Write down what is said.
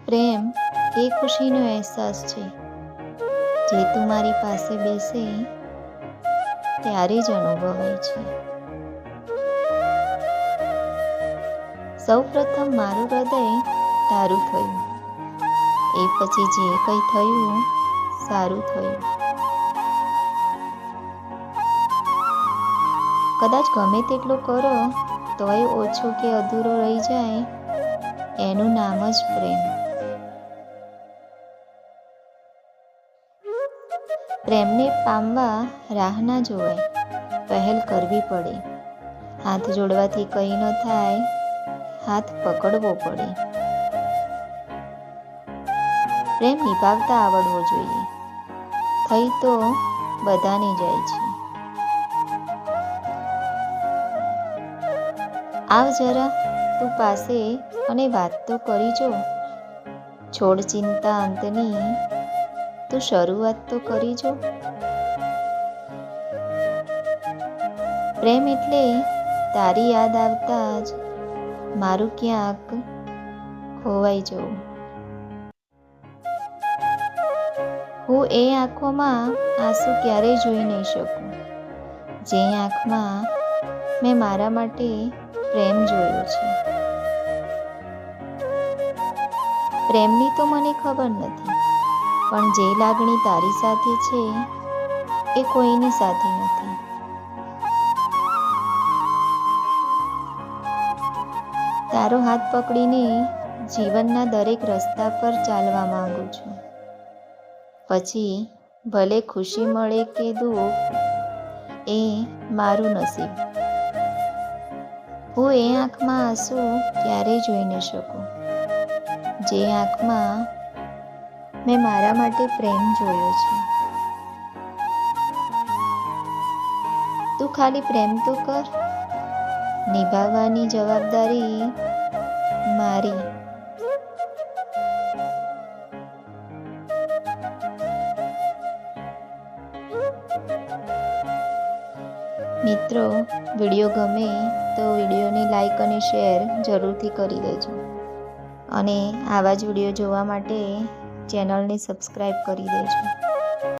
પ્રેમ એ ખુશીનો અહેસાસ છે જે તું મારી પાસે બેસે ત્યારે જ અનુભવાય છે. સૌ પ્રથમ મારું હૃદય તારું થયું, એ પછી જે કંઈ થયું સારું થયું. કદાચ ગમે તેટલું કરો તોય ઓછો કે અધૂરો રહી જાય, એનું નામ જ પ્રેમ. પ્રેમને પામવા રાહ ના જોવાય, પહેલ કરવી પડે. હાથ જોડવાથી કંઈ ન થાય, હાથ પકડવો પડે. પ્રેમ નિભાવતા આવડવો જોઈએ, થઈ તો બધાને જાય છે. આવ જરા તું પાસે અને વાત તો કરી જો, છોડ ચિંતા અંતની તું શરૂઆત તો કરી જો. પ્રેમ એટલે તારી યાદ આવતા જ મારું ક્યાંક ખોવાઈ જવું. હું એ આંખોમાં આંસુ ક્યારેય જોઈ નહીં શકું, જે આંખમાં મેં મારા માટે પ્રેમ જોયો છે. પ્રેમની તો મને ખબર નથી, પણ જે લાગણી તારી સાથે છે એ કોઈની સાથે નથી. તારો હાથ પકડીને જીવનના દરેક રસ્તા પર ચાલવા માંગુ છું. પછી ભલે ખુશી મળે કે દુઃખ, એ મારું નસીબ. હું એ આંખમાં આંસુ ક્યારેય જોઈ ન શકું, જે આંખમાં મેં મારા માટે પ્રેમ જોયો છે. તું ખાલી પ્રેમ તો કર, નિભાવવાની જવાબદારી મારી. મિત્રો, વિડીયો ગમે તો વિડીયોને લાઈક અને શેર જરૂરથી કરી દેજો, અને આવા જ વિડીયો જોવા માટે ચેનલને સબસ્ક્રાઈબ કરી દેજો.